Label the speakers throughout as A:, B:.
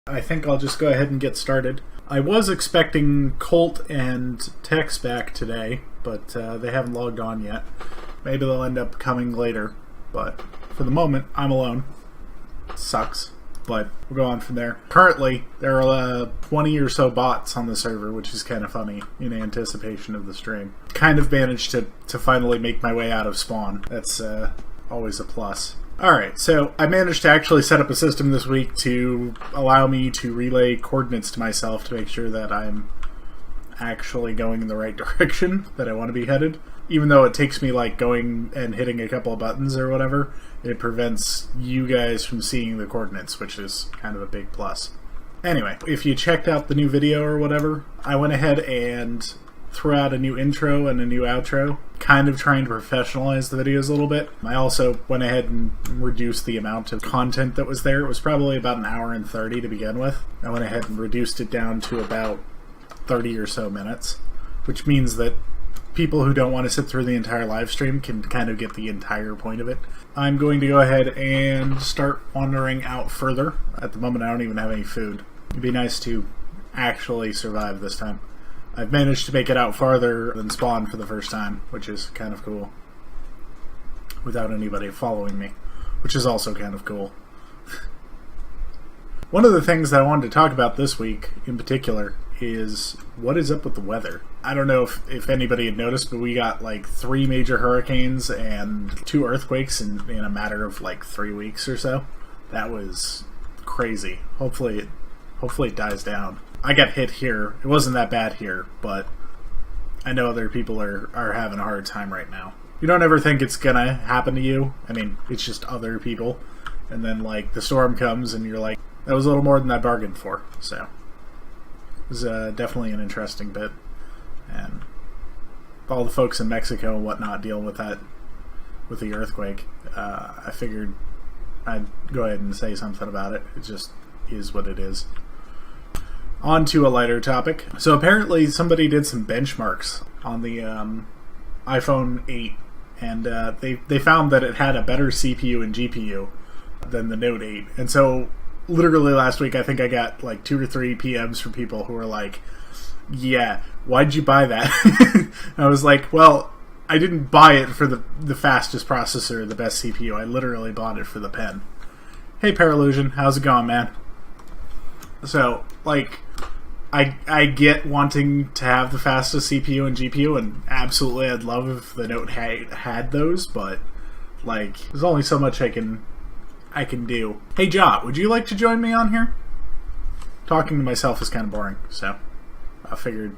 A: I think I'll just go ahead and get started. I was expecting Colt and Tex back today, but they haven't logged on yet. Maybe they'll end up coming later, but for the moment, I'm alone. Sucks, but we'll go on from there. Currently, there are 20 or so bots on the server, which is kind of funny in anticipation of the stream. Kind of managed to finally make my way out of spawn. That's always a plus. Alright, so I managed to actually set up a system this week to allow me to relay coordinates to myself to make sure that I'm actually going in the right direction that I want to be headed. Even though it takes me like going and hitting a couple of buttons or whatever, it prevents you guys from seeing the coordinates, which is kind of a big plus. Anyway, if you checked out the new video or whatever, I went ahead and threw out a new intro and a new outro, kind of trying to professionalize the videos a little bit. I also went ahead and reduced the amount of content that was there. It was probably about an hour and 30 to begin with. I went ahead and reduced it down to about 30 or so minutes, which means that people who don't want to sit through the entire live stream can kind of get the entire point of it. I'm going to go ahead and start wandering out further. At the moment, I don't even have any food. It'd be nice to actually survive this time. I've managed to make it out farther than spawn for the first time, which is kind of cool. Without anybody following me, which is also kind of cool. One of the things that I wanted to talk about this week, in particular, is what is up with the weather. I don't know if anybody had noticed, but we got like 3 major hurricanes and 2 earthquakes in a matter of like 3 weeks or so. That was crazy. Hopefully it dies down. I got hit here. It wasn't that bad here, but I know other people are having a hard time right now. You don't ever think it's gonna happen to you. I mean, it's just other people. And then, like, the storm comes and you're like, that was a little more than I bargained for. So, it was definitely an interesting bit. And all the folks in Mexico and whatnot dealing with that, with the earthquake, I figured I'd go ahead and say something about it. It just is what it is. On to a lighter topic. So apparently somebody did some benchmarks on the iPhone 8, and they found that it had a better CPU and GPU than the Note 8. And so literally last week I think I got like 2 or 3 PMs from people who were like, yeah, why'd you buy that? I was like, well, I didn't buy it for the fastest processor or the best CPU. I literally bought it for the pen. Hey Parallusion, how's it going, man? So, like, I get wanting to have the fastest CPU and GPU, and absolutely I'd love if the Note had those, but, like, there's only so much I can do. Hey, Ja, would you like to join me on here? Talking to myself is kind of boring, so I figured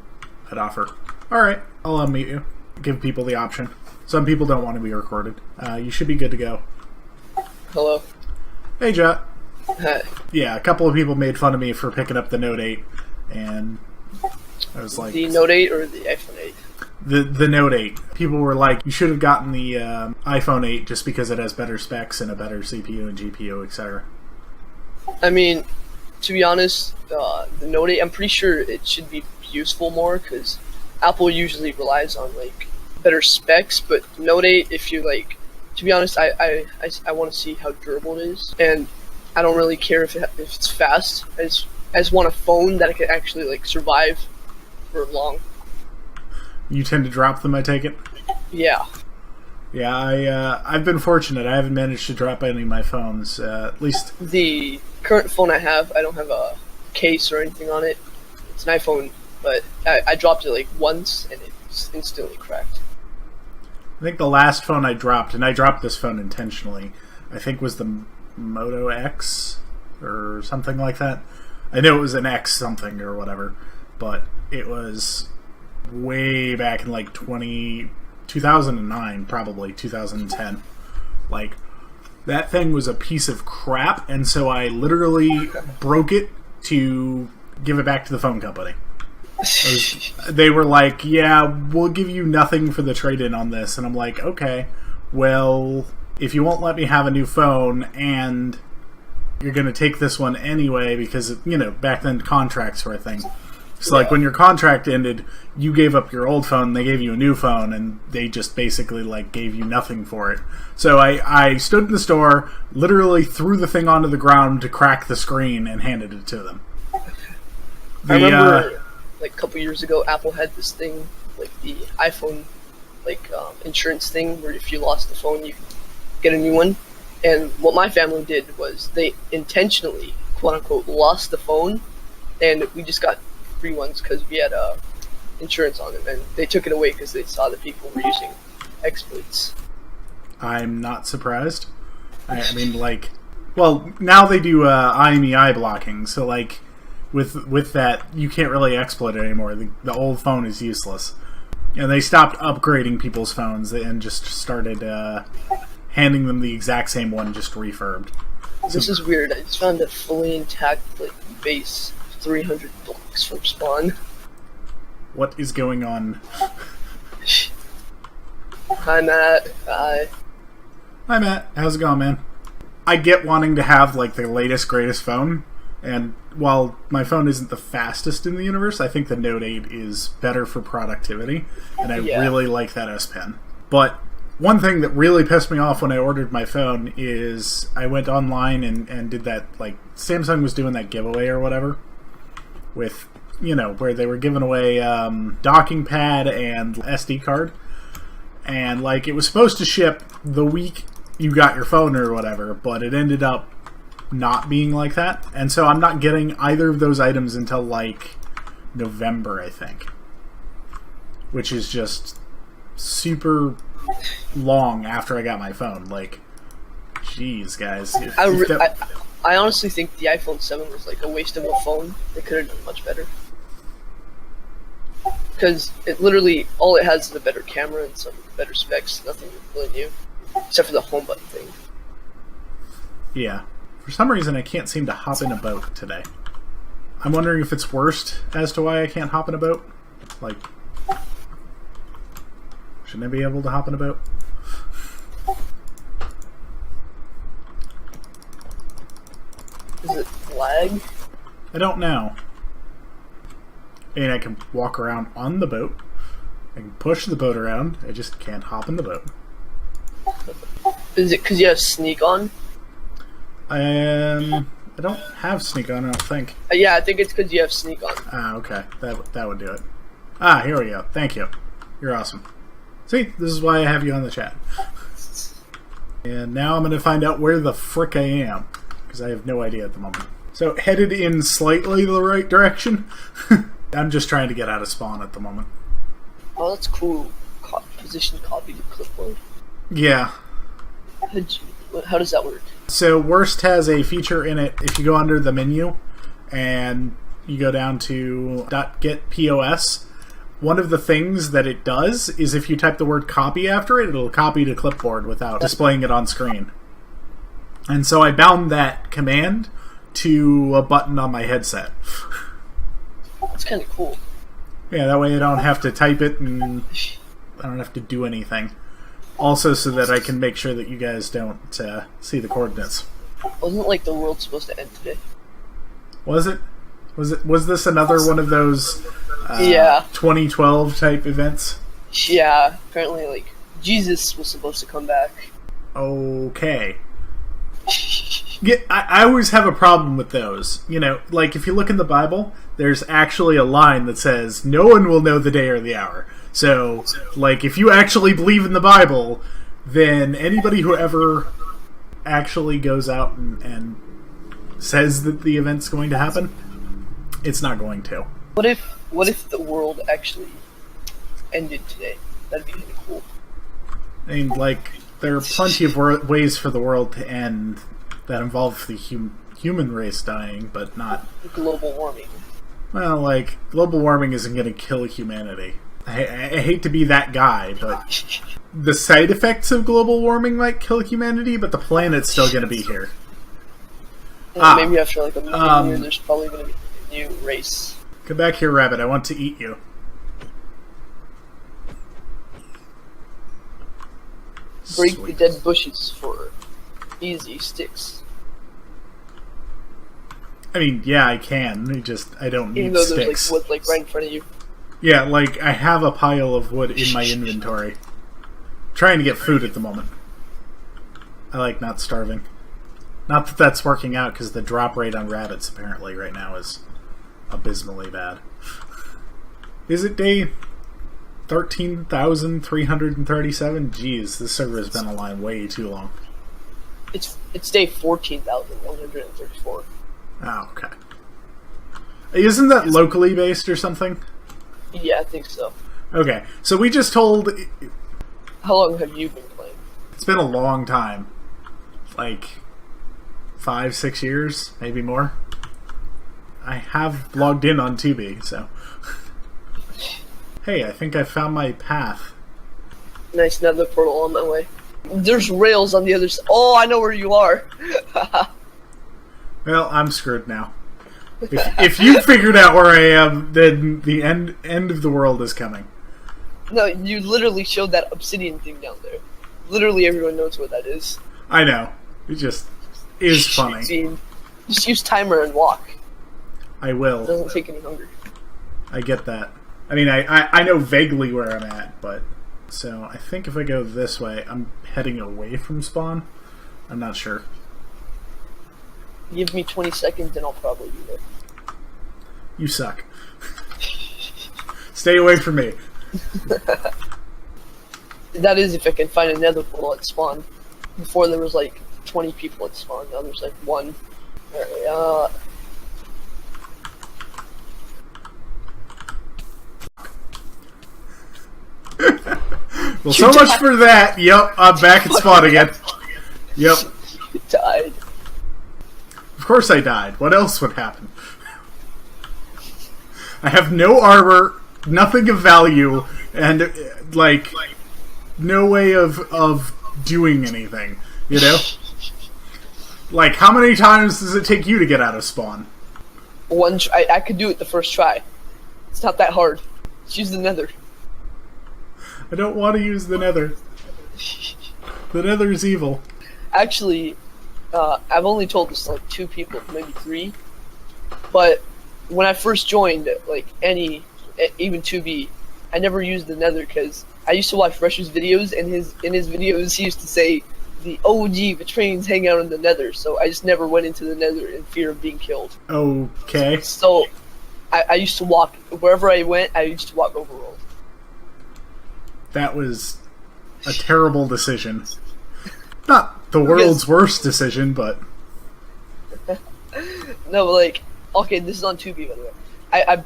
A: I'd offer. Alright, I'll unmute you. Give people the option. Some people don't want to be recorded. You should be good to go.
B: Hello.
A: Hey, Ja.
B: Hi.
A: Yeah, a couple of people made fun of me for picking up the Note 8, and I was like...
B: The Note 8 or the iPhone 8?
A: The Note 8. People were like, you should have gotten the iPhone 8 just because it has better specs and a better CPU and GPU, etc.
B: I mean, to be honest, the Note 8, I'm pretty sure it should be useful more, because Apple usually relies on, like, better specs, but Note 8, if you, like... To be honest, I want to see how durable it is, and I don't really care if it's fast. I just want a phone that I could actually like survive for long.
A: You tend to drop them, I take it?
B: Yeah.
A: Yeah, I've been fortunate. I haven't managed to drop any of my phones, at least...
B: The current phone I have, I don't have a case or anything on it. It's an iPhone, but I dropped it like once, and it's instantly cracked.
A: I think the last phone I dropped, and I dropped this phone intentionally, I think was the Moto X or something like that. I know it was an X something or whatever, but it was way back in like 2009, probably 2010. Like, that thing was a piece of crap, and so I literally broke it to give it back to the phone company. They were like, yeah, we'll give you nothing for the trade-in on this. And I'm like, okay, well, if you won't let me have a new phone and you're going to take this one anyway because, you know, back then contracts were a thing. So, like, when your contract ended, you gave up your old phone, they gave you a new phone, and they just basically, like, gave you nothing for it. So I stood in the store, literally threw the thing onto the ground to crack the screen, and handed it to them.
B: I remember, like, a couple years ago, Apple had this thing, like, the iPhone, like, insurance thing, where if you lost the phone, you could get a new one. And what my family did was they intentionally, quote-unquote, lost the phone, and we just got free ones because we had insurance on them, and they took it away because they saw that people were using exploits.
A: I'm not surprised. I mean, like, well, now they do IMEI blocking, so, like, with that, you can't really exploit it anymore. The old phone is useless. And they stopped upgrading people's phones and just started handing them the exact same one, just refurbed.
B: This is weird. I just found a fully intact, like, base 300 blocks from spawn.
A: What is going on?
B: Hi, Matt. Hi.
A: Hi, Matt. How's it going, man? I get wanting to have, like, the latest, greatest phone, and while my phone isn't the fastest in the universe, I think the Note 8 is better for productivity, and I really like that S Pen. But one thing that really pissed me off when I ordered my phone is I went online and did that, like, Samsung was doing that giveaway or whatever, with, you know, where they were giving away docking pad and SD card, and, like, it was supposed to ship the week you got your phone or whatever, but it ended up not being like that, and so I'm not getting either of those items until, like, November, I think, which is just super long after I got my phone. Like, jeez, guys.
B: I honestly think the iPhone 7 was, like, a waste of a phone. They could have done much better. Because it literally, all it has is a better camera and some better specs, nothing really new. Except for the home button thing.
A: Yeah. For some reason, I can't seem to hop in a boat today. I'm wondering if it's worst as to why I can't hop in a boat. Like, shouldn't I be able to hop in a boat?
B: Is it lag?
A: I don't know. And I can walk around on the boat. I can push the boat around. I just can't hop in the boat.
B: Is it because you have sneak on?
A: I don't have sneak on, I don't think.
B: Yeah, I think it's because you have sneak on.
A: Ah, okay. That would do it. Ah, here we go. Thank you. You're awesome. See, this is why I have you on the chat. And now I'm going to find out where the frick I am, because I have no idea at the moment. So, headed in slightly the right direction. I'm just trying to get out of spawn at the moment.
B: Oh, that's cool. Position copy to clipboard.
A: Yeah.
B: How does that work?
A: So Worst has a feature in it. If you go under the menu and you go down to .get POS, one of the things that it does is if you type the word copy after it, it'll copy to clipboard without displaying it on screen. And so I bound that command to a button on my headset.
B: That's kind of cool.
A: Yeah, that way I don't have to type it and I don't have to do anything. Also, so that I can make sure that you guys don't see the coordinates.
B: Wasn't like the world supposed to end today?
A: Was it? Was this another one of those 2012 type events?
B: Yeah, apparently like Jesus was supposed to come back.
A: Okay. Yeah, I always have a problem with those. You know, like if you look in the Bible, there's actually a line that says, "No one will know the day or the hour." So, like, if you actually believe in the Bible, then anybody who ever actually goes out and says that the event's going to happen, it's not going to.
B: What if the world actually ended today? That'd be really cool.
A: I mean, like, there are plenty of ways for the world to end that involve the human race dying, but not
B: global warming.
A: Well, like, global warming isn't going to kill humanity. I hate to be that guy, but the side effects of global warming might kill humanity, but the planet's still going to be here.
B: Maybe after like a million years, there's probably going to be a new race.
A: Come back here, rabbit. I want to eat you.
B: Break
A: Sweet.
B: the dead bushes for easy sticks.
A: I mean, yeah, I can. I don't need
B: Even though
A: sticks.
B: there's like wood like right in front of you.
A: Yeah, like I have a pile of wood in my inventory. Trying to get food at the moment. I like not starving. Not that that's working out, because the drop rate on rabbits apparently right now is abysmally bad. Is it day 13,337? Jeez, this server has been online way too long.
B: It's day 14,134.
A: Oh, okay. Isn't that locally based or something?
B: Yeah, I think so.
A: Okay, so we just told...
B: How long have you been playing?
A: It's been a long time. Like 5-6 years, maybe more. I have logged in on Tubi, so... Hey, I think I found my path.
B: Nice nether portal on my way. There's rails on the other side. Oh, I know where you are.
A: Well, I'm screwed now. If you figured out where I am, then the end of the world is coming.
B: No, you literally showed that obsidian thing down there. Literally everyone knows what that is.
A: I know. It just is funny.
B: Just use timer and walk.
A: I will.
B: It doesn't take any hunger.
A: I get that. I mean, I know vaguely where I'm at, but... So, I think if I go this way, I'm heading away from spawn. I'm not sure.
B: Give me 20 seconds and I'll probably be there.
A: You suck. Stay away from me.
B: That is if I can find another portal at spawn. Before there was like 20 people at spawn, now there's like one. Alright,
A: well, so much for that. Yep, I'm back at spawn again. Yep.
B: You died.
A: Of course I died. What else would happen? I have no armor, nothing of value, and, like, no way of doing anything, you know? Like, how many times does it take you to get out of spawn?
B: I could do it the first try. It's not that hard. Just use the nether.
A: I don't want to use the nether. The nether is evil.
B: Actually, I've only told this to like 2 people, maybe 3. But when I first joined, like even 2B, I never used the nether because I used to watch Rush's videos, and in his videos he used to say the OG betrays hang out in the nether, so I just never went into the nether in fear of being killed.
A: Okay.
B: So I used to walk, wherever I went, I used to walk overworld.
A: That was a terrible decision. Not the world's worst decision, but...
B: No, but like, okay, this is on 2B, by the way. I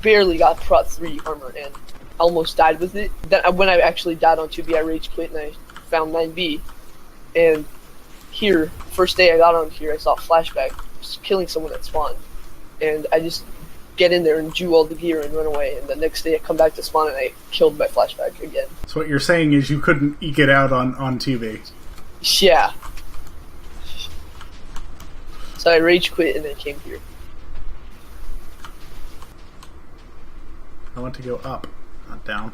B: barely got Prot 3 armor and almost died with it. Then when I actually died on 2B, I rage quit and I found 9B. And here, first day I got on here, I saw a flashback, just killing someone at spawn. And I just get in there and Jew all the gear and run away. And the next day I come back to spawn and I killed my flashback again.
A: So what you're saying is you couldn't eke it out on TV.
B: Yeah. So I rage quit and then came here.
A: I want to go up, not down.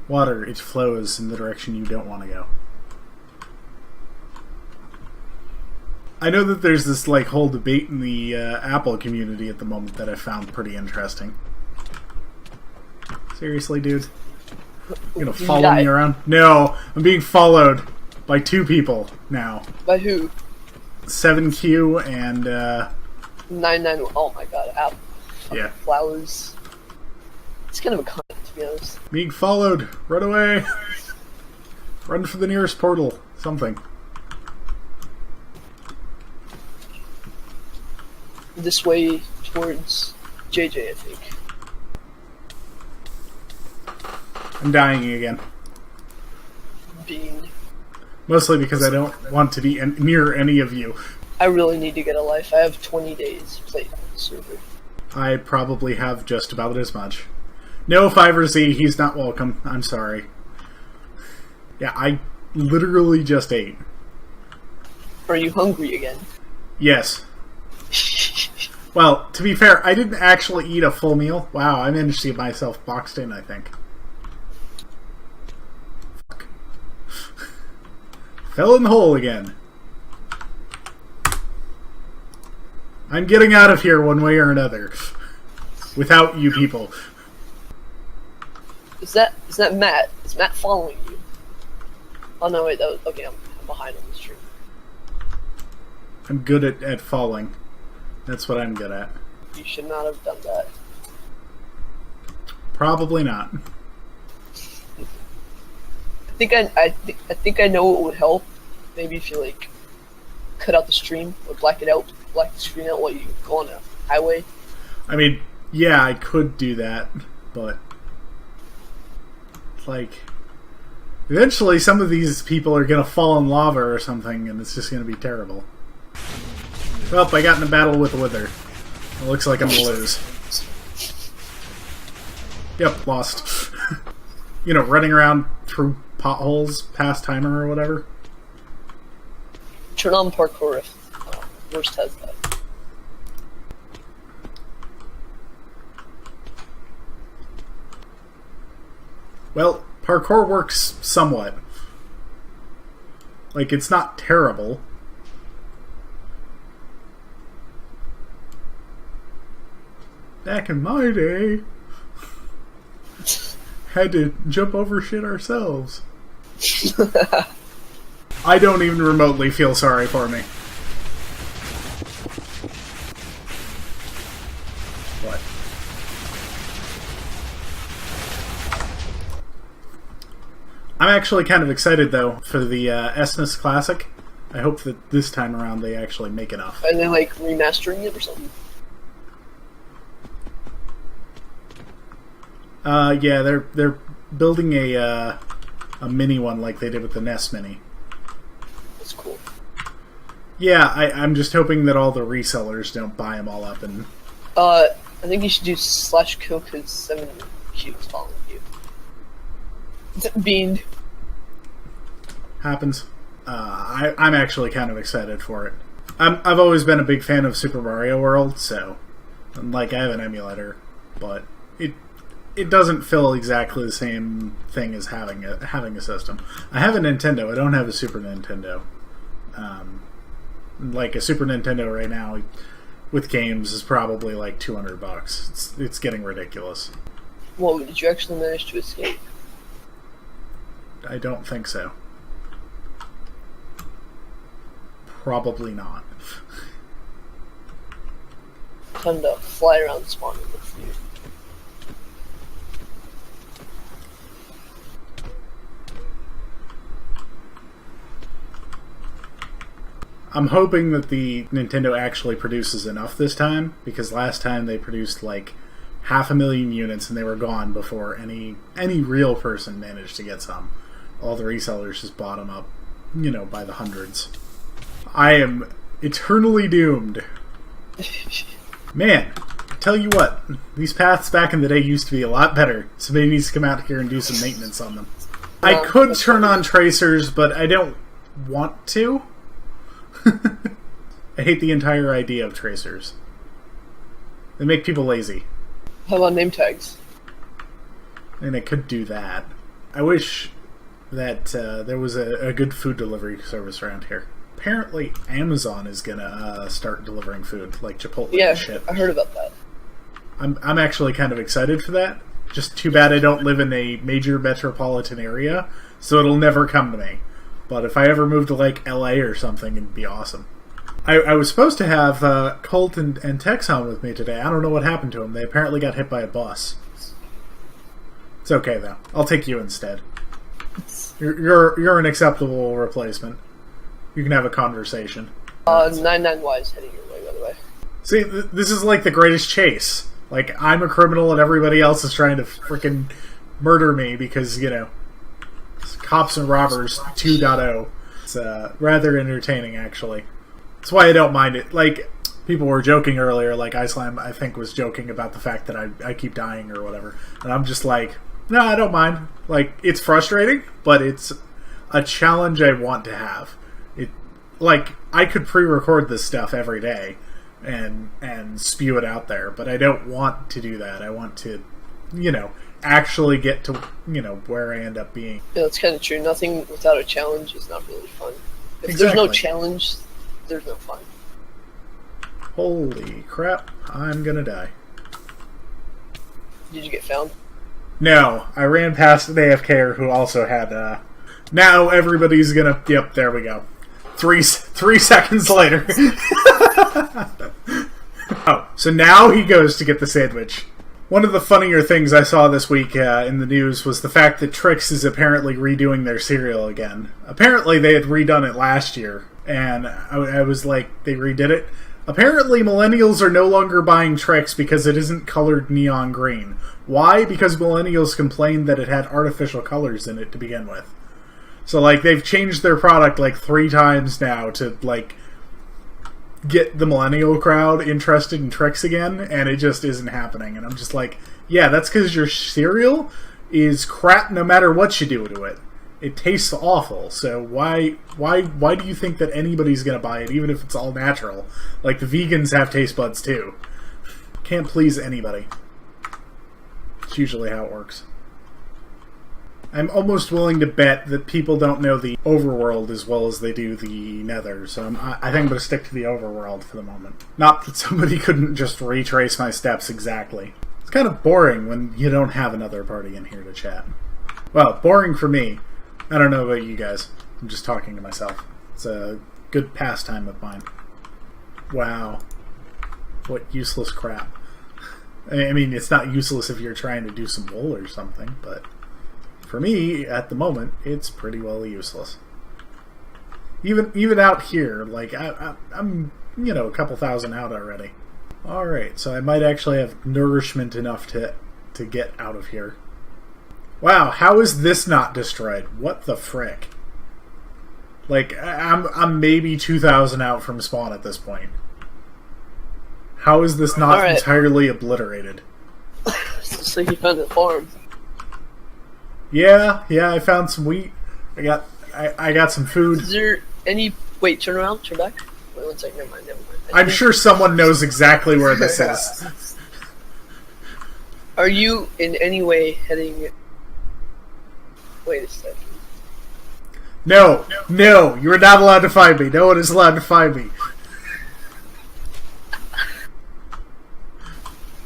A: Water, it flows in the direction you don't want to go. I know that there's this like whole debate in the Apple community at the moment that I found pretty interesting. Seriously, dude? You're gonna follow me around? No, I'm being followed by 2 people now.
B: By who?
A: 7Q and
B: 99. Oh my god, Apple.
A: Yeah.
B: Flowers. It's kind of a cunt, to be honest.
A: Being followed. Run away. Run for the nearest portal. Something.
B: This way towards JJ, I think.
A: I'm dying again.
B: Being.
A: Mostly because I don't want to be near any of you.
B: I really need to get a life. I have 20 days played on the server.
A: I probably have just about as much. No, 5Z, he's not welcome. I'm sorry. Yeah, I literally just ate.
B: Are you hungry again?
A: Yes. Well, to be fair, I didn't actually eat a full meal. Wow, I managed to get myself boxed in, I think. Fuck. Fell in the hole again. I'm getting out of here one way or another. Without you people.
B: Is that Matt? Is Matt following you? Oh no, wait, that was, okay, I'm behind on the stream.
A: I'm good at falling. That's what I'm good at.
B: You should not have done that.
A: Probably not.
B: I think I know what would help. Maybe if you like cut out the stream or black the screen out while you go on a highway.
A: I mean, yeah, I could do that, but like eventually some of these people are gonna fall in lava or something, and it's just gonna be terrible. Well, I got in a battle with a wither. It looks like I'm gonna lose. Yep, lost. You know, running around through potholes past timer or whatever.
B: Turn on parkour if worst has that.
A: Well, parkour works somewhat. Like, it's not terrible. Back in my day, had to jump over shit ourselves. I don't even remotely feel sorry for me. What? I'm actually kind of excited, though, for the SNES Classic. I hope that this time around they actually make enough.
B: Are they, like, remastering it or something?
A: Yeah, they're building a mini one like they did with the NES Mini.
B: That's cool.
A: Yeah, I'm just hoping that all the resellers don't buy them all up and...
B: I think you should do /kill because 7Q is following you. Beamed.
A: Happens. I'm actually kind of excited for it. I've always been a big fan of Super Mario World, so... Like, I have an emulator, but it doesn't feel exactly the same thing as having a system. I have a Nintendo. I don't have a Super Nintendo. Like a Super Nintendo right now with games is probably like $200. It's getting ridiculous.
B: Whoa, did you actually manage to escape?
A: I don't think so. Probably not.
B: Time to fly around the spawn and look for you.
A: I'm hoping that the Nintendo actually produces enough this time, because last time they produced like 500,000 units and they were gone before any real person managed to get some. All the resellers just bought them up, you know, by the hundreds. I am eternally doomed. Man, tell you what, these paths back in the day used to be a lot better. Somebody needs to come out here and do some maintenance on them. I could turn on tracers, but I don't want to. I hate the entire idea of tracers. They make people lazy.
B: How about name tags?
A: And I could do that. I wish that there was a good food delivery service around here. Apparently Amazon is gonna start delivering food, like Chipotle and shit.
B: I heard about that.
A: I'm actually kind of excited for that. Just too bad I don't live in a major metropolitan area, so it'll never come to me. But if I ever moved to like LA or something, it'd be awesome. I was supposed to have Colt and Tex on with me today. I don't know what happened to them. They apparently got hit by a bus. It's okay though. I'll take you instead. You're an acceptable replacement. You can have a conversation.
B: 99Y is heading your way, by the way.
A: See, this is like the greatest chase. Like, I'm a criminal and everybody else is trying to freaking murder me because, you know, it's Cops and Robbers 2.0. It's rather entertaining, actually. That's why I don't mind it. Like, people were joking earlier, like Iceland, I think, was joking about the fact that I keep dying or whatever. And I'm just like, no, I don't mind. Like, it's frustrating, but it's a challenge I want to have. Like, I could pre-record this stuff every day and spew it out there, but I don't want to do that. I want to, you know, actually get to, you know, where I end up being.
B: Yeah, that's kind of true. Nothing without a challenge is not really fun. If
A: Exactly.
B: there's no challenge, there's no fun.
A: Holy crap, I'm gonna die.
B: Did you get found?
A: No, I ran past an AFKer who also had, now everybody's gonna... Yep, there we go. 3 seconds later. Oh, so now he goes to get the sandwich. One of the funnier things I saw this week in the news was the fact that Trix is apparently redoing their cereal again. Apparently they had redone it last year, and I was like, they redid it? Apparently millennials are no longer buying Trix because it isn't colored neon green. Why? Because millennials complained that it had artificial colors in it to begin with. So, like, they've changed their product, like, 3 times now to, like, get the millennial crowd interested in Trix again, and it just isn't happening. And I'm just like, yeah, that's because your cereal is crap no matter what you do to it. It tastes awful, so why do you think that anybody's gonna buy it, even if it's all natural? Like, the vegans have taste buds, too. Can't please anybody. It's usually how it works. I'm almost willing to bet that people don't know the overworld as well as they do the nether, so I think I'm going to stick to the overworld for the moment. Not that somebody couldn't just retrace my steps exactly. It's kind of boring when you don't have another party in here to chat. Well, boring for me. I don't know about you guys. I'm just talking to myself. It's a good pastime of mine. Wow. What useless crap. I mean, it's not useless if you're trying to do some wool or something, but... for me, at the moment, it's pretty well useless. Even out here, like, I'm, you know, a couple thousand out already. Alright, so I might actually have nourishment enough to get out of here. Wow, how is this not destroyed? What the frick? Like, I'm maybe 2,000 out from spawn at this point. How is this not entirely obliterated?
B: Looks like you found a farm.
A: Yeah, I found some wheat. I got some food.
B: Is there any... Wait, turn around, turn back. Wait, 1 second, never mind.
A: I'm sure someone knows exactly where this is.
B: Are you in any way heading... Wait a second.
A: No, you are not allowed to find me. No one is allowed to find me.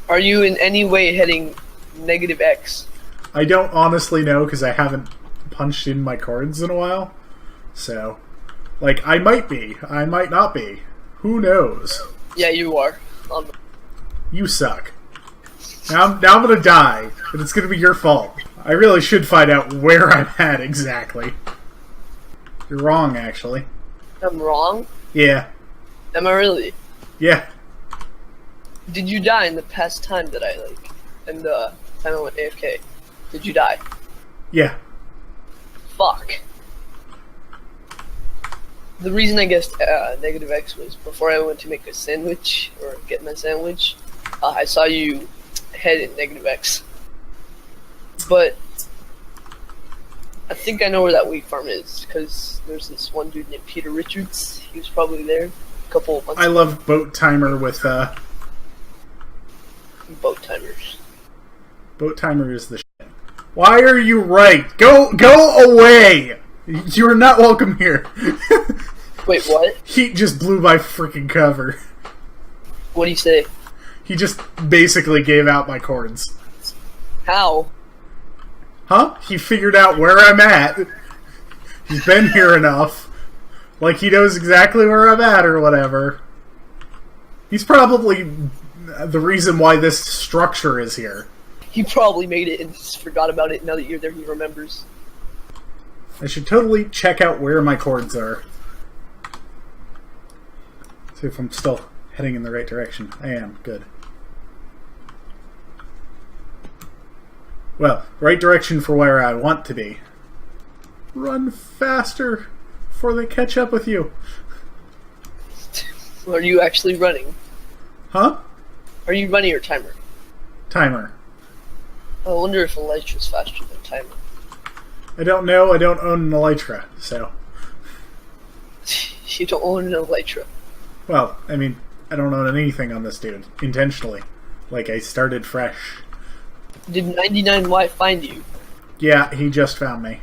B: Are you in any way heading -X?
A: I don't honestly know because I haven't punched in my cards in a while. So, like, I might be. I might not be. Who knows?
B: Yeah, you are.
A: You suck. Now I'm gonna die, and it's gonna be your fault. I really should find out where I'm at exactly. You're wrong, actually.
B: I'm wrong?
A: Yeah.
B: Am I really?
A: Yeah.
B: Did you die in the past time that I, like, in the time I went AFK? Did you die?
A: Yeah.
B: Fuck. The reason I guessed -X was before I went to make a sandwich, or get my sandwich, I saw you head in -X. But I think I know where that wheat farm is, because there's this one dude named Peter Richards. He was probably there a couple of months ago.
A: I love Boat Timer with,
B: Boat Timers.
A: Boat Timer is the shit. Why are you right? Go away! You're not welcome here.
B: Wait, what?
A: Heat just blew my freaking cover.
B: What'd he say?
A: He just basically gave out my cords.
B: How?
A: Huh? He figured out where I'm at. He's been here enough. Like, he knows exactly where I'm at or whatever. He's probably the reason why this structure is here.
B: He probably made it and just forgot about it. Now that you're there, he remembers.
A: I should totally check out where my cords are. See if I'm still heading in the right direction. I am. Good. Well, right direction for where I want to be. Run faster before they catch up with you.
B: Are you actually running?
A: Huh?
B: Are you running or timer?
A: Timer.
B: I wonder if Elytra's faster than timer.
A: I don't know. I don't own an Elytra, so...
B: You don't own an Elytra.
A: Well, I mean, I don't own anything on this dude, intentionally. Like, I started fresh.
B: Did 99Y find you?
A: Yeah, he just found me.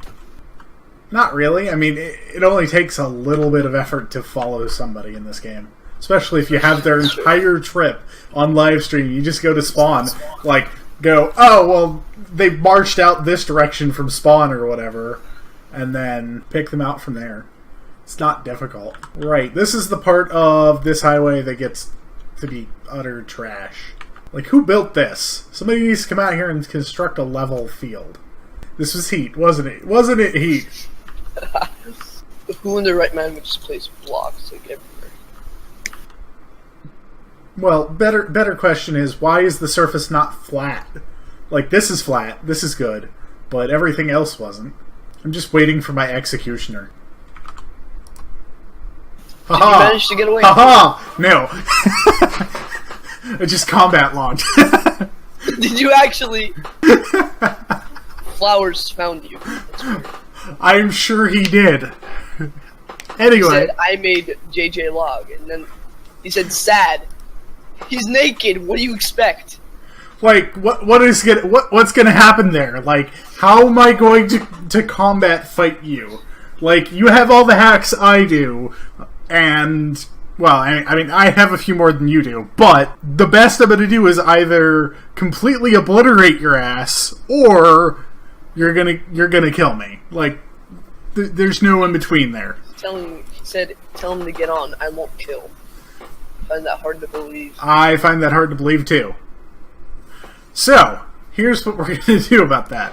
A: Not really. I mean, it only takes a little bit of effort to follow somebody in this game. Especially if you have their entire trip on live stream. You just go to spawn, like, go, oh, well, they marched out this direction from spawn or whatever, and then pick them out from there. It's not difficult. Right, this is the part of this highway that gets to be utter trash. Like, who built this? Somebody needs to come out here and construct a level field. This was Heat, wasn't it? Wasn't it, Heat?
B: Who in their right mind would just place blocks like everywhere?
A: Well, better question is, why is the surface not flat? Like, this is flat, this is good, but everything else wasn't. I'm just waiting for my executioner.
B: Did you manage to get away?
A: Haha! No. I just combat launched.
B: Did you actually? Flowers found you. That's weird.
A: I'm sure he did. Anyway.
B: He said, I made JJ log, and then he said, sad. He's naked, what do you expect?
A: Like, what's gonna happen there? Like, how am I going to combat fight you? Like, you have all the hacks I do, and, well, I mean, I have a few more than you do, but the best I'm gonna do is either completely obliterate your ass, or you're gonna kill me. Like, there's no in between there.
B: Tell him to get on, I won't kill. I find that hard to believe.
A: I find that hard to believe, too. So, here's what we're gonna do about that.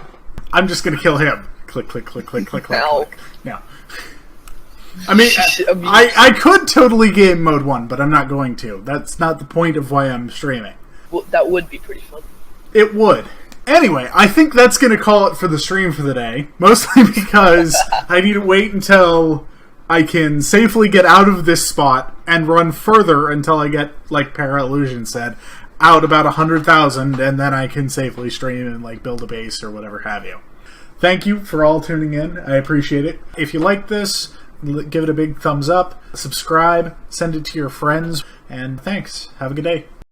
A: I'm just gonna kill him. Click, click, click, click, click, click, click. Now. I mean, I could totally game mode 1, but I'm not going to. That's not the point of why I'm streaming.
B: Well, that would be pretty fun.
A: It would. Anyway, I think that's going to call it for the stream for the day. Mostly because I need to wait until I can safely get out of this spot and run further until I get, like Para-Illusion said, out about 100,000, and then I can safely stream and like build a base or whatever have you. Thank you for all tuning in. I appreciate it. If you like this, give it a big thumbs up, subscribe, send it to your friends, and thanks. Have a good day.